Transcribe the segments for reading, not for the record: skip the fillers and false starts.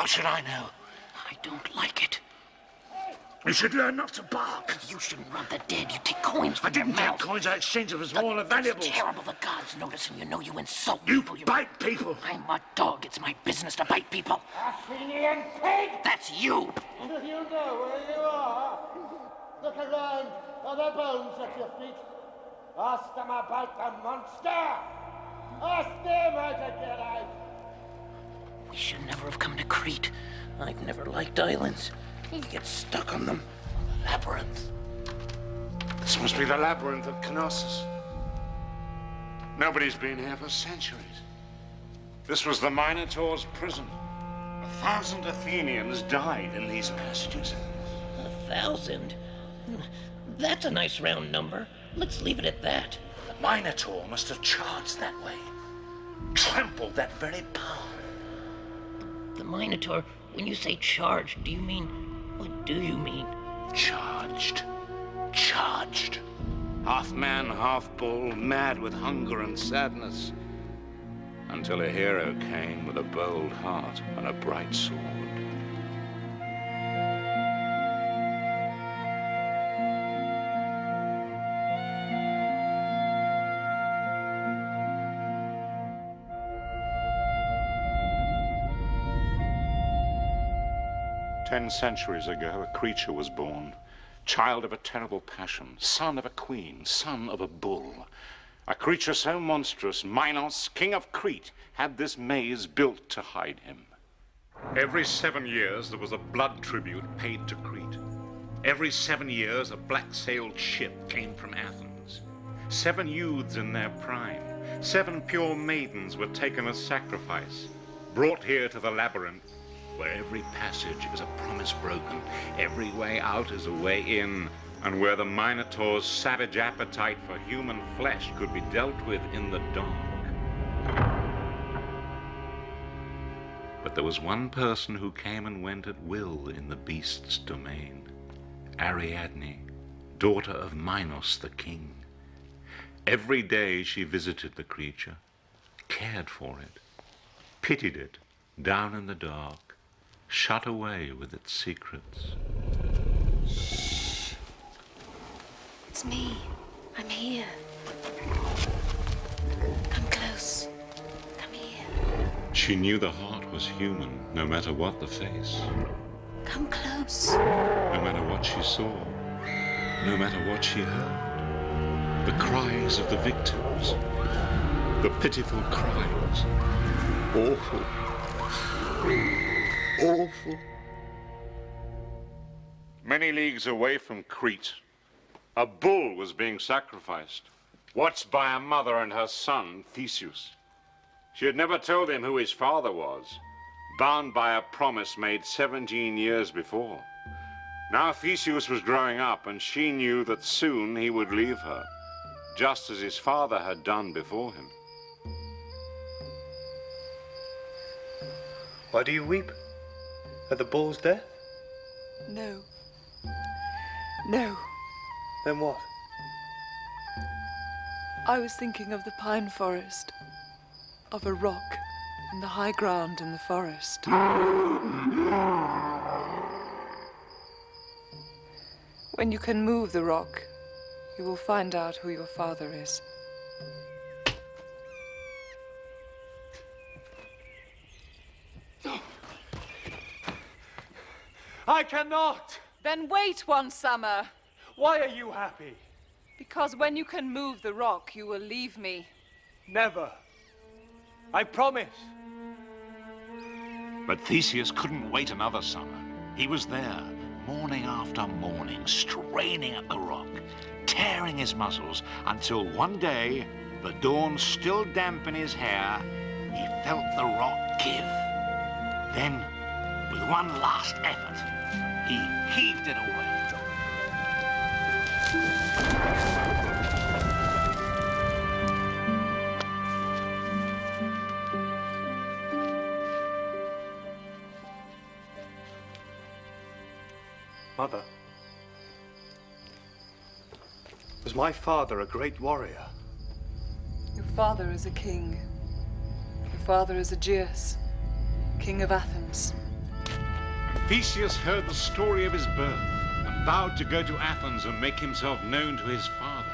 should I know? I don't like it. You should learn not to bark. You shouldn't rob the dead. You take coins from I didn't their take mouth. coins. I exchanged them for smaller valuables. It's terrible. The gods notice, and you know you insult You people. bite people. I'm a dog. It's my business to bite people. Athenian pig! That's you. Do you know where you are? Look around. Are there bones at your feet? Ask them about the monster. Ask them how to get out. We should never have come to Crete. I've never liked islands. You get stuck on them. Labyrinth. This must be the labyrinth of Knossos. Nobody's been here for centuries. This was the Minotaur's prison. 1,000 Athenians died in these passages. 1,000? That's a nice round number. Let's leave it at that. The Minotaur must have charged that way. Trampled that very power. The Minotaur, when you say charged, do you mean... what do you mean? Charged. Charged. Half man, half bull, mad with hunger and sadness. Until a hero came with a bold heart and a bright sword. 10 centuries ago, a creature was born, child of a terrible passion, son of a queen, son of a bull. A creature so monstrous, Minos, king of Crete, had this maze built to hide him. Every 7 years, there was a blood tribute paid to Crete. Every 7 years, a black-sailed ship came from Athens. 7 youths in their prime, 7 pure maidens were taken as sacrifice, brought here to the labyrinth, where every passage is a promise broken, every way out is a way in, and where the Minotaur's savage appetite for human flesh could be dealt with in the dark. But there was one person who came and went at will in the beast's domain, Ariadne, daughter of Minos the king. Every day she visited the creature, cared for it, pitied it down in the dark, shut away with its secrets. Shh. It's me. I'm here. Come close. Come here. She knew the heart was human, no matter what the face. Come close. No matter what she saw, no matter what she heard. The cries of the victims, the pitiful cries. Awful. Awful. Many leagues away from Crete, a bull was being sacrificed, watched by a mother and her son, Theseus. She had never told him who his father was, bound by a promise made 17 years before. Now Theseus was growing up, and she knew that soon he would leave her, just as his father had done before him. Why do you weep? At the bull's death? No. No. Then what? I was thinking of the pine forest, of a rock and the high ground in the forest. When you can move the rock, you will find out who your father is. I cannot! Then wait one summer. Why are you happy? Because when you can move the rock, you will leave me. Never. I promise. But Theseus couldn't wait another summer. He was there, morning after morning, straining at the rock, tearing his muscles, until one day, the dawn still damp in his hair, he felt the rock give. Then, with one last effort, he heaved it away. Mother, was my father a great warrior? Your father is a king. Your father is 𝐂𝐨𝐸𝐺, king of Athens. Theseus heard the story of his birth and vowed to go to Athens and make himself known to his father.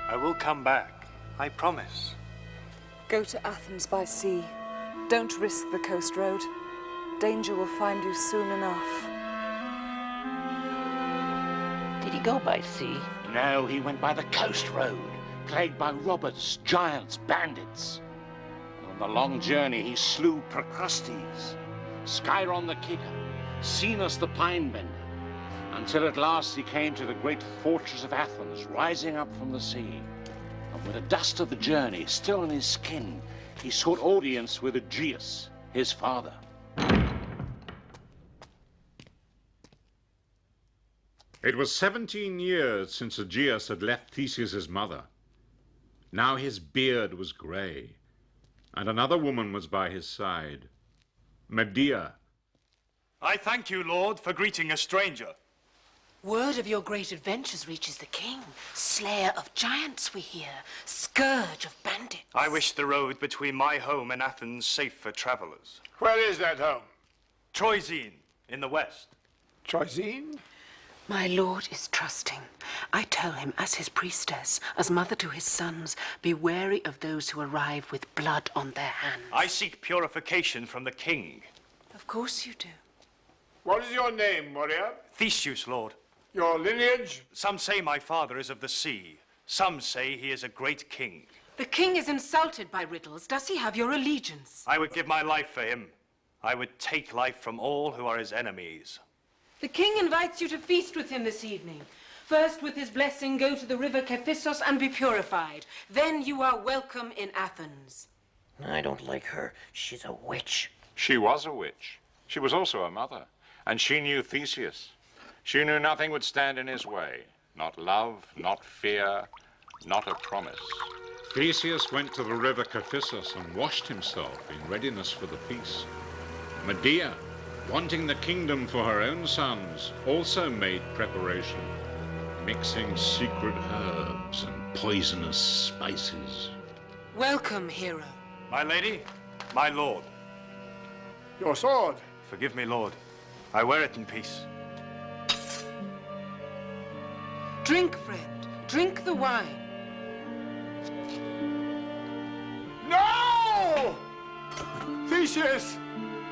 I will come back. I promise. Go to Athens by sea. Don't risk the coast road. Danger will find you soon enough. Did he go by sea? No, he went by the coast road, plagued by robbers, giants, bandits. On the long journey, he slew Procrustes, Scyron the kicker, Cenas the pine bender, until at last he came to the great fortress of Athens, rising up from the sea. And with the dust of the journey still on his skin, he sought audience with 𝐺𝐸us, his father. It was 17 years since 𝐺𝐸us had left Theseus's mother. Now his beard was grey, and another woman was by his side, Medea. I thank you, Lord, for greeting a stranger. Word of your great adventures reaches the king. Slayer of giants, we hear. Scourge of bandits. I wish the road between my home and Athens safe for travelers. Where is that home? Troyzine, in the west. Troyzine? My lord is trusting. I tell him, as his priestess, as mother to his sons, be wary of those who arrive with blood on their hands. I seek purification from the king. Of course you do. What is your name, warrior? Theseus, Lord. Your lineage? Some say my father is of the sea. Some say he is a great king. The king is insulted by riddles. Does he have your allegiance? I would give my life for him. I would take life from all who are his enemies. The king invites you to feast with him this evening. First, with his blessing, go to the river Kephissos and be purified. Then you are welcome in Athens. I don't like her. She's a witch. She was a witch. She was also a mother, and she knew Theseus. She knew nothing would stand in his way. Not love, not fear, not a promise. Theseus went to the river Kephissos and washed himself in readiness for the feast. Medea, wanting the kingdom for her own sons, also made preparation, mixing secret herbs and poisonous spices. Welcome, hero. My lady, my lord. Your sword? Forgive me, Lord. I wear it in peace. Drink, friend. Drink the wine. No! Theseus!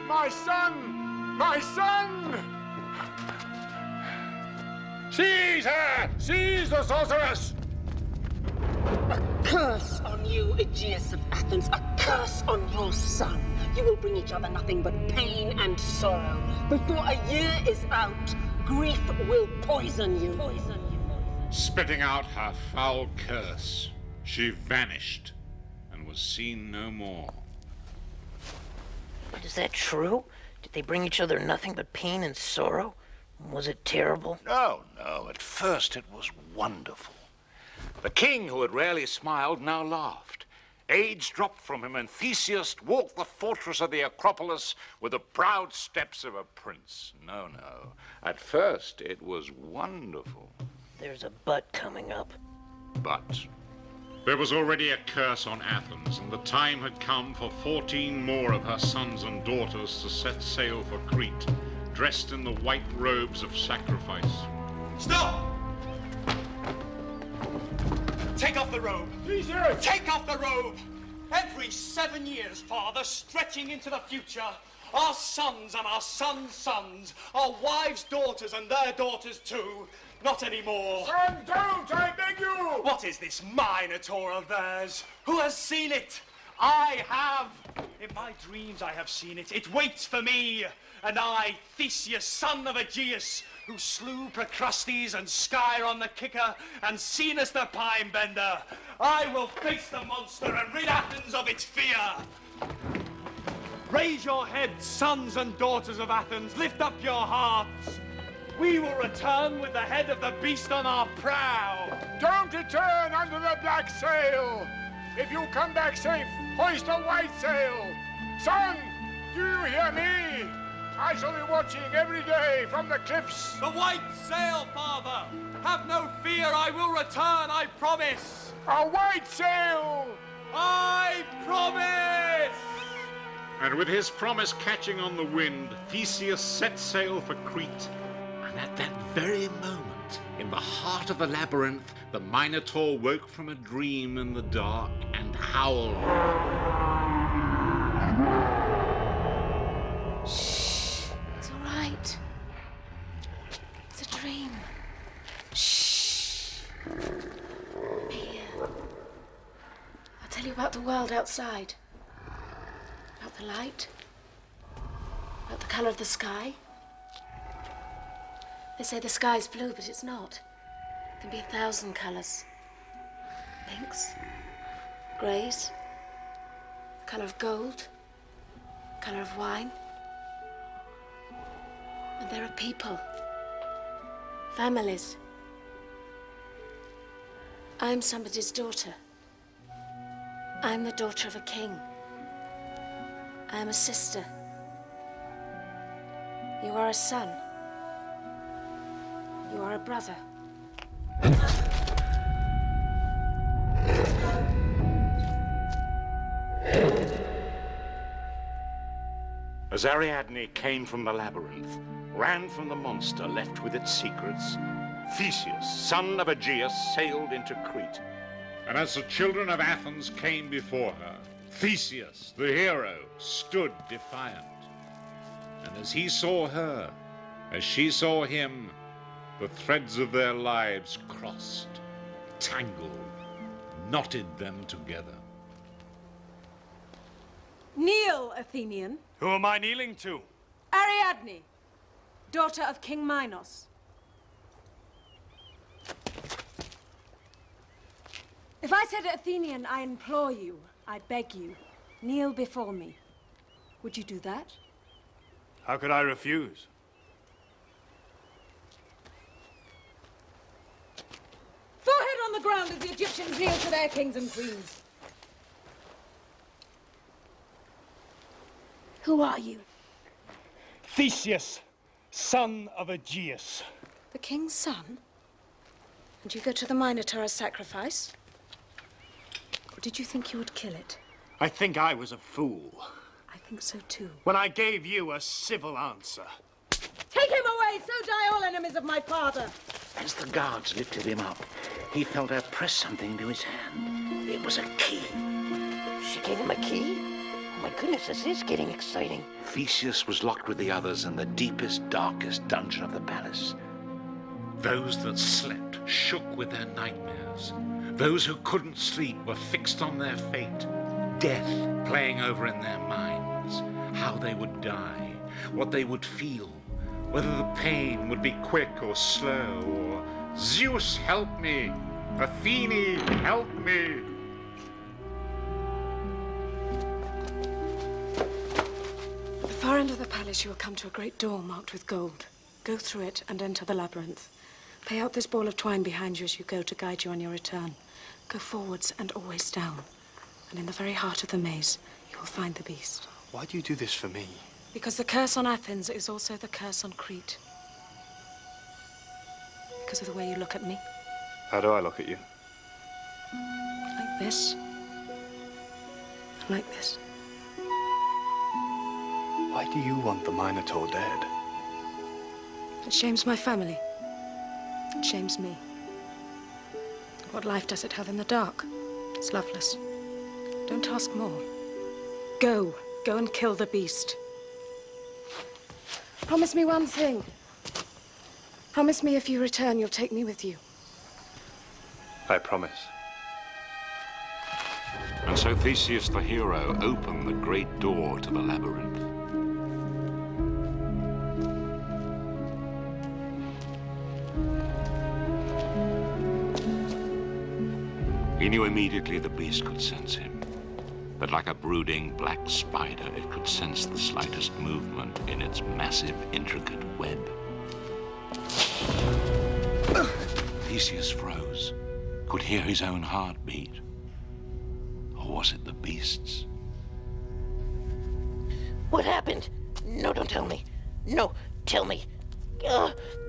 My son! My son! Seize her! Seize the sorceress! A curse on you, 𝐺𝐸us of Athens. A curse on your son. You will bring each other nothing but pain and sorrow. Before a year is out, grief will poison you. Spitting out her foul curse, she vanished and was seen no more. But is that true? Did they bring each other nothing but pain and sorrow? Was it terrible? No, no. At first it was wonderful. The king, who had rarely smiled, now laughed. Age dropped from him, and Theseus walked the fortress of the Acropolis with the proud steps of a prince. No, no. At first it was wonderful. There's a but coming up. But there was already a curse on Athens, and the time had come for 14 more of her sons and daughters to set sail for Crete, dressed in the white robes of sacrifice. Stop! Take off the robe. Theseus! Take off the robe! Every 7 years, Father, stretching into the future, our sons and our sons' sons, our wives' daughters and their daughters too, not anymore. Son, don't, I beg you! What is this Minotaur of theirs? Who has seen it? I have. In my dreams I have seen it. It waits for me. And I, Theseus, son of 𝐺𝐸us, who slew Procrustes and Scyron the kicker and Cenas the pine bender, I will face the monster and rid Athens of its fear. Raise your heads, sons and daughters of Athens. Lift up your hearts. We will return with the head of the beast on our prow. Don't return under the black sail! If you come back safe, hoist a white sail! Son, do you hear me? I shall be watching every day from the cliffs. The white sail, Father! Have no fear, I will return, I promise! A white sail! I promise! And with his promise catching on the wind, Theseus set sail for Crete. And at that very moment, in the heart of the labyrinth, the Minotaur woke from a dream in the dark and howled. Shh. It's all right. It's a dream. Shh. Be here. I'll tell you about the world outside. About the light. About the color of the sky. They say the sky's blue, but it's not. It can be 1,000 colors. Pinks, grays, the color of gold, the color of wine. And there are people, families. I'm somebody's daughter. I'm the daughter of a king. I am a sister. You are a son. You are a brother. As Ariadne came from the labyrinth, ran from the monster left with its secrets, Theseus, son of 𝐺𝐸us, sailed into Crete. And as the children of Athens came before her, Theseus, the hero, stood defiant. And as he saw her, as she saw him, the threads of their lives crossed, tangled, knotted them together. Kneel, Athenian. Who am I kneeling to? Ariadne, daughter of King Minos. If I said Athenian, I implore you, I beg you, kneel before me. Would you do that? How could I refuse? Forehead on the ground as the Egyptians kneel to their kings and queens. Who are you? Theseus, son of 𝐺𝐸us. The king's son? And you go to the Minotaur as sacrifice? Or did you think you would kill it? I think I was a fool I think so too. when I gave you a civil answer. Take him away, so die all enemies of my father. As the guards lifted him up, he felt her press something to his hand. It was a key. She gave him a key? Oh my goodness, this is getting exciting. Theseus was locked with the others in the deepest, darkest dungeon of the palace. Those that slept shook with their nightmares. Those who couldn't sleep were fixed on their fate. Death playing over in their minds. How they would die. What they would feel. Whether the pain would be quick or slow. Or, Zeus, help me. Athene, help me. At the far end of the palace, you will come to a great door marked with gold. Go through it and enter the labyrinth. Pay out this ball of twine behind you as you go to guide you on your return. Go forwards and always down. And in the very heart of the maze, you will find the beast. Why do you do this for me? Because the curse on Athens is also the curse on Crete. Because of the way you look at me. How do I look at you? Like this. And like this. Why do you want the Minotaur dead? It shames my family. It shames me. What life does it have in the dark? It's loveless. Don't ask more. Go. Go and kill the beast. Promise me one thing. Promise me if you return, you'll take me with you. I promise. And so Theseus the hero opened the great door to the labyrinth. He knew immediately the beast could sense him. That like a brooding black spider, it could sense the slightest movement in its massive, intricate web. Theseus froze, could hear his own heartbeat. Or was it the beast's? What happened? No, don't tell me. No, tell me.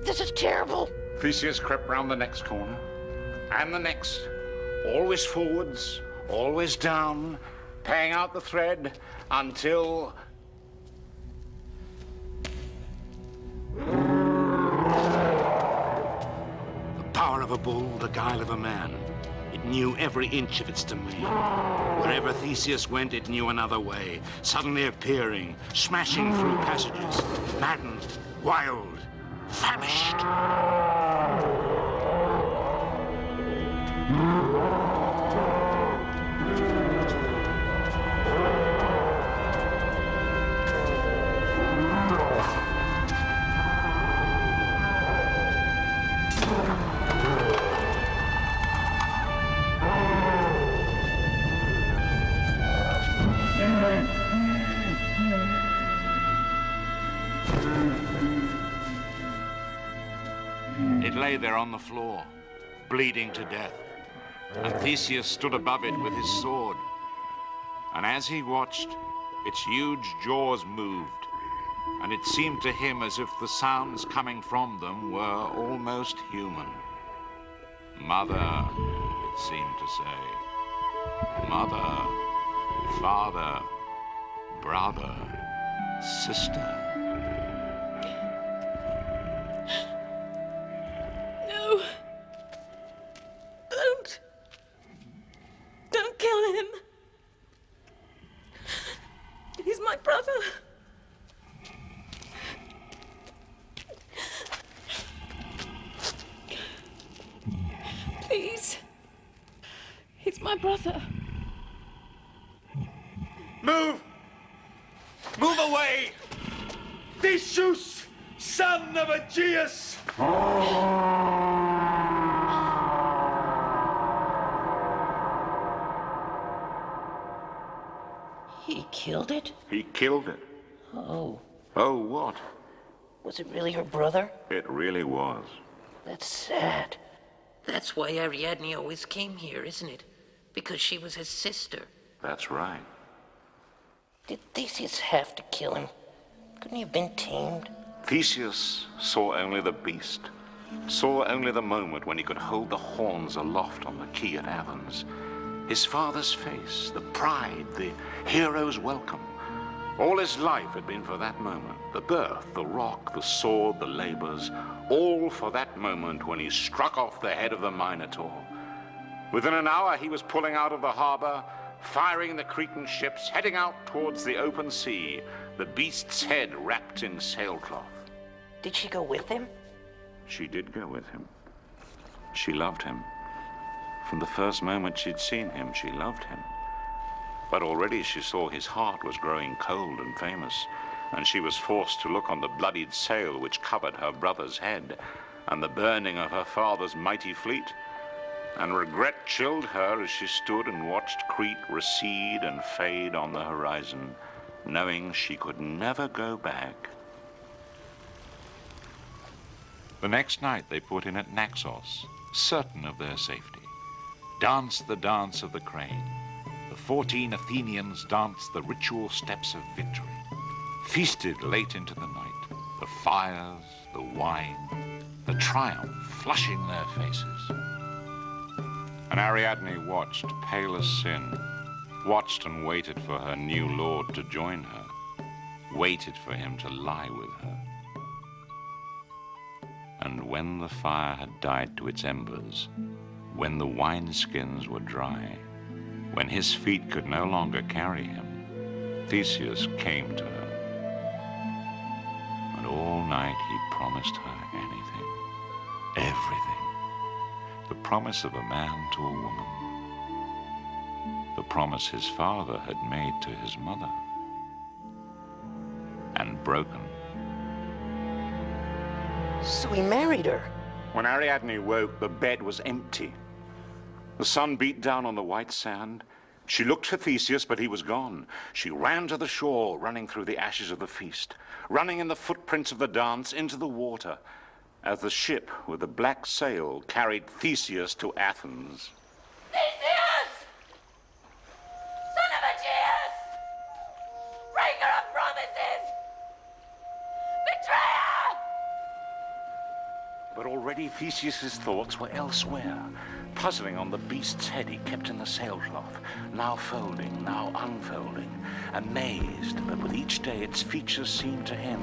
This is terrible. Theseus crept round the next corner, and the next, always forwards, always down, paying out the thread, until of a bull, the guile of a man. It knew every inch of its domain. Wherever Theseus went, it knew another way, suddenly appearing, smashing through passages, maddened, wild, famished. It lay there on the floor, bleeding to death, and Theseus stood above it with his sword. And as he watched, its huge jaws moved, and it seemed to him as if the sounds coming from them were almost human. Mother, it seemed to say. Mother, father, brother, sister. No. Don't kill him. He's my brother. Please. He's my brother. Move! Move away! Theseus, son of 𝐂𝐤𝐸! He killed it? He killed it. Oh. Oh, what? Was it really her brother? It really was. That's sad. That's why Ariadne always came here, isn't it? Because she was his sister. That's right. Did Theseus have to kill him? Couldn't he have been tamed? Theseus saw only the beast, saw only the moment when he could hold the horns aloft on the quay at Athens. His father's face, the pride, the hero's welcome. All his life had been for that moment. The birth, the rock, the sword, the labors, all for that moment when he struck off the head of the Minotaur. Within an hour, he was pulling out of the harbor, firing the Cretan ships, heading out towards the open sea, the beast's head wrapped in sailcloth. Did she go with him? She did go with him. She loved him. From the first moment she'd seen him, she loved him. But already she saw his heart was growing cold and famous, and she was forced to look on the bloodied sail which covered her brother's head, and the burning of her father's mighty fleet. And regret chilled her as she stood and watched Crete recede and fade on the horizon, knowing she could never go back. The next night they put in at Naxos, certain of their safety. Danced the dance of the crane. The 14 Athenians danced the ritual steps of victory. Feasted late into the night. The fires, the wine, the triumph flushing their faces. And Ariadne watched, pale as sin, watched and waited for her new lord to join her, waited for him to lie with her. And when the fire had died to its embers, when the wineskins were dry, when his feet could no longer carry him, Theseus came to her. And all night he promised her anything, everything. The promise of a man to a woman. The promise his father had made to his mother. And broken. So he married her. When Ariadne woke, the bed was empty. The sun beat down on the white sand. She looked for Theseus, but he was gone. She ran to the shore, running through the ashes of the feast, running in the footprints of the dance into the water, as the ship with the black sail carried Theseus to Athens. Theseus! Son of 𝐂𝐤𝐸! Breaker of promises! Betrayer! But already Theseus's thoughts were elsewhere, puzzling on the beast's head he kept in the sailcloth, now folding, now unfolding, amazed that with each day its features seemed to him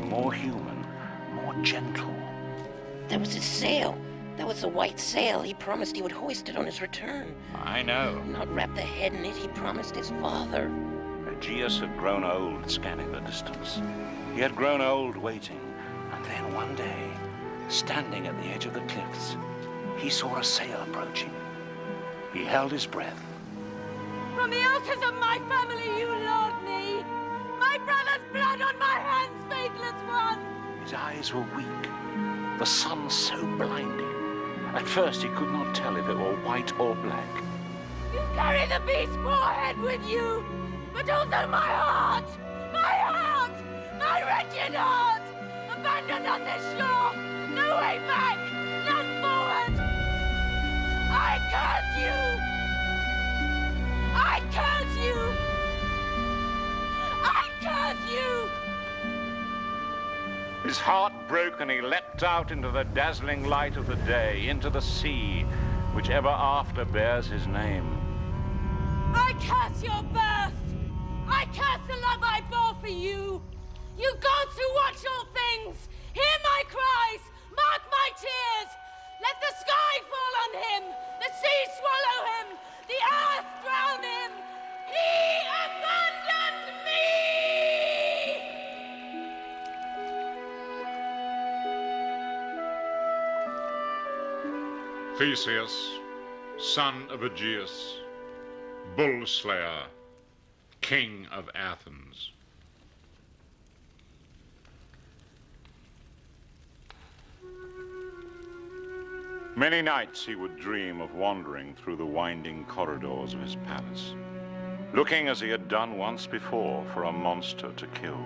more human, more gentle. That was his sail. That was the white sail. He promised he would hoist it on his return. I know. Not wrap the head in it, he promised his father. 𝐂𝐺EUS had grown old scanning the distance. He had grown old waiting. And then one day, standing at the edge of the cliffs, he saw a sail approaching. He held his breath. From the altars of my family you lured me. My brother's blood on my hands, faithless one. His eyes were weak, the sun so blinding. At first he could not tell if it were white or black. You carry the beast's poor head with you, but also my heart, my wretched heart, abandoned on this shore, no way back, none forward. I curse you! I curse you! I curse you! His heart broke and he leapt out into the dazzling light of the day, into the sea, which ever after bears his name. I curse your birth! I curse the love I bore for you! You gods who watch all things, hear my cries, mark my tears! Let the sky fall on him, the sea swallow him, the earth drown him! He abandoned me! Theseus, son of 𝐂𝐺EUS, bull slayer, king of Athens. Many nights he would dream of wandering through the winding corridors of his palace, looking as he had done once before for a monster to kill.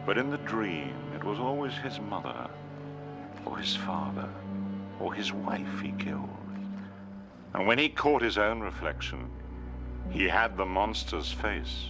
But in the dream, it was always his mother, or his father, or his wife he killed. And when he caught his own reflection, he had the monster's face.